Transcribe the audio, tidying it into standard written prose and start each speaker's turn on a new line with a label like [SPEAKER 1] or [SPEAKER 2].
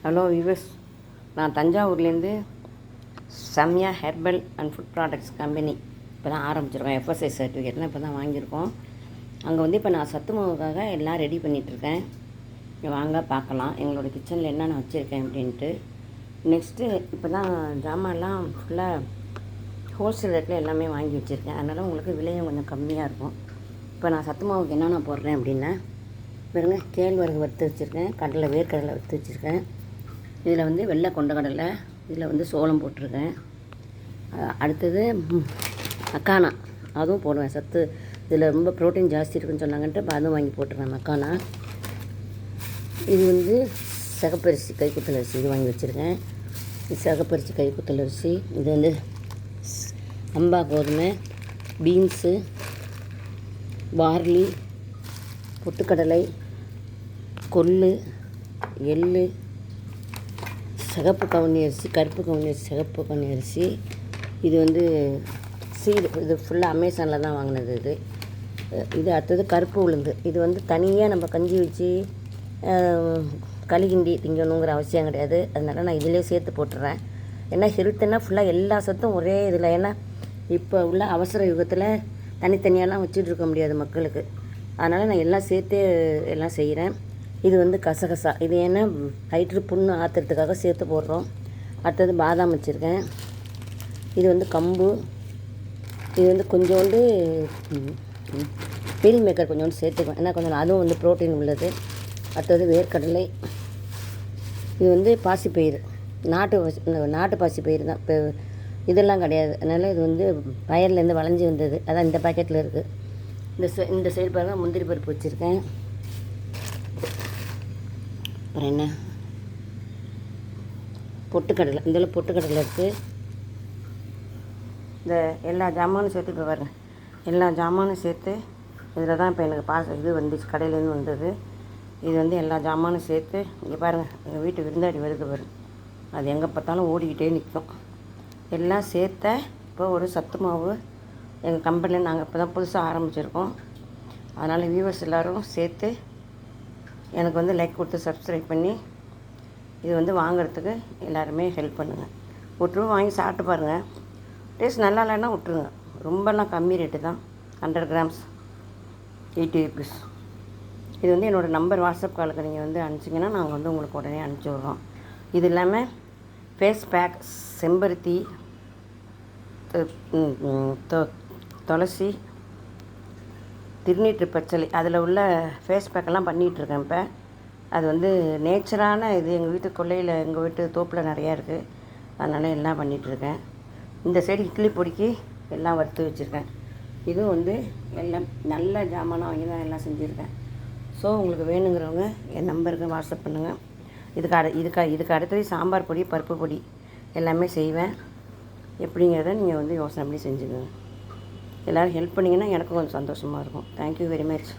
[SPEAKER 1] Hello viewers, நான் தஞ்சாவூர்லேருந்து Samya herbal and food products company இப்போ தான் ஆரம்பிச்சிருக்கோம். எஃப்எஸ்ஐ சர்டிஃபிகேட்லாம் இப்போ தான் வாங்கியிருக்கோம். அங்கே வந்து இப்போ நான் சத்து மாவுக்காக எல்லாம் ரெடி பண்ணிகிட்ருக்கேன். வாங்க பார்க்கலாம் எங்களோட கிச்சனில் என்ன நான் வச்சுருக்கேன் அப்படின்ட்டு. நெக்ஸ்ட்டு இப்போ தான் ஜாமான்லாம் ஃபுல்லாக ஹோல்சேல் ரேட்டில் எல்லாமே வாங்கி வச்சுருக்கேன். அதனால் உங்களுக்கு விலையும் கொஞ்சம் கம்மியாக இருக்கும். இப்போ நான் சத்து மாவுக்கு என்னென்ன போடுறேன் அப்படின்னா, பாருங்க, கேழ்வரகு வறுத்து வச்சுருக்கேன், வேர்க்கடலை வறுத்து வச்சுருக்கேன். இதில் வந்து வெள்ளை கொண்டக்கடலை, இதில் வந்து சோளம் போட்டிருக்கேன். அடுத்தது மக்கானா, அதுவும் போடுவேன். சத்து இதில் ரொம்ப ப்ரோட்டீன் ஜாஸ்தி இருக்குன்னு சொன்னாங்கன்ட்டு இப்போ அதுவும் வாங்கி போட்டுருவேன் மக்கானா. இது வந்து சிகப்பரிசி கைக்குத்தல் அரிசி, இது வாங்கி வச்சுருக்கேன். இது சிகப்பரிசி கைக்குத்தல் அரிசி. இது வந்து அம்பா கோதுமை, பீன்ஸு, பார்லி, பொட்டுக்கடலை, கொள்ளு, எள்ளு, சிகப்பு கவுனி அரிசி, கருப்பு கவுனி அரிசி, சிகப்பு கவுனி அரிசி. இது வந்து சீடு, இது ஃபுல்லாக அமேசானில் தான் வாங்கினது. இது அடுத்தது கருப்பு உளுந்து. இது வந்து தனியாக நம்ம கஞ்சி வச்சு களி கிண்டி திங்கணுங்கிற அவசியம் கிடையாது. அதனால் நான் இதிலே சேர்த்து போட்டுறேன். ஏன்னா ஹெல்த்துன்னா ஃபுல்லாக எல்லா சத்தும் ஒரே இதில். ஏன்னா இப்போ உள்ள அவசர யுகத்தில் தனித்தனியாலாம் வச்சுட்டு இருக்க முடியாது மக்களுக்கு. அதனால் நான் எல்லாம் சேர்த்து எல்லாம் செய்கிறேன். இது வந்து கசகசா, இது ஏன்னா வயிற்று புண்ணு ஆற்றுறதுக்காக சேர்த்து போடுறோம். அடுத்தது பாதாம் வச்சுருக்கேன். இது வந்து கம்பு. இது வந்து கொஞ்சோண்டு மீல் மேக்கர் கொஞ்சோண்டு சேர்த்துக்குவேன், ஏன்னா கொஞ்சம் அதுவும் வந்து ப்ரோட்டீன் உள்ளது. அடுத்தது வேர்க்கடலை. இது வந்து பாசிப்பயிறு, நாட்டு பாசிப்பயிறு தான். இப்போ இதெல்லாம் கிடையாது. அதனால் இது வந்து வயர்லேருந்து வளைஞ்சி வந்தது. அதான் இந்த பாக்கெட்டில் இருக்குது. இந்த சைடு பாருங்கள், முந்திரி பருப்பு வச்சுருக்கேன். அப்புறம் என்ன, பொட்டுக்கடலை. இதில் பொட்டுக்கடலை இருக்குது. இந்த எல்லா ஜாமானும் சேர்த்து இப்போ பாருங்கள், எல்லா ஜாமானும் சேர்த்து இதில் தான் இப்போ எனக்கு இது வந்துச்சு, கடையிலேருந்து வந்தது. இது வந்து எல்லா ஜாமானும் சேர்த்து இங்கே பாருங்கள், எங்கள் வீட்டு விருந்தாடி வருது பாருங்கள், அது எங்கே பார்த்தாலும் ஓடிக்கிட்டே நிற்கும். எல்லாம் சேர்த்த இப்போ ஒரு சத்து மாவு எங்கள் கம்பெனியில் நாங்கள் இப்போ தான் புதுசாக ஆரம்பிச்சிருக்கோம். அதனால் வியூவர்ஸ் எல்லோரும் சேர்த்து எனக்கு வந்து லைக் கொடுத்து சப்ஸ்கிரைப் பண்ணி இது வந்து வாங்குறதுக்கு எல்லாருமே ஹெல்ப் பண்ணுங்கள். விட்டுருவோம், வாங்கி சாப்பிட்டு பாருங்கள். டேஸ்ட் நல்லா இல்லைன்னா விட்டுருங்க. ரொம்பலாம் கம்மி ரேட்டு தான். 100 கிராம்ஸ் 80 rupees. இது வந்து என்னோடய நம்பர், வாட்ஸ்அப் காலுக்கு நீங்கள் வந்து அனுப்பிச்சிங்கன்னா நாங்கள் வந்து உங்களுக்கு உடனே அனுப்பிச்சி விட்றோம். இது இல்லாமல் ஃபேஸ் பேக், செம்பருத்தி, துளசி, திருநீற்று பச்சளை, அதில் உள்ள ஃபேஸ் பேக்கெல்லாம் பண்ணிகிட்ருக்கேன் இப்போ. அது வந்து நேச்சரான இது. எங்கள் வீட்டு கொல்லையில், எங்கள் வீட்டு தோப்பில் நிறையா இருக்குது. அதனால் எல்லாம் பண்ணிகிட்ருக்கேன். இந்த சைடு இட்லி பொடிக்கு எல்லாம் வறுத்து வச்சுருக்கேன். இதுவும் வந்து எல்லாம் நல்ல ஜாமானாக வாங்கி தான் எல்லாம் செஞ்சுருக்கேன். ஸோ உங்களுக்கு வேணுங்கிறவங்க என் நம்பருக்கு வாட்ஸ்அப் பண்ணுங்கள். இதுக்கு அடுத்தது சாம்பார் பொடி, பருப்பு பொடி எல்லாமே செய்வேன். எப்படிங்கிறத நீங்கள் வந்து யோசனை பண்ணி செஞ்சுக்கோங்க. எல்லோரும் ஹெல்ப் பண்ணிங்கன்னா எனக்கும் கொஞ்சம் சந்தோஷமாக இருக்கும். Thank you very much.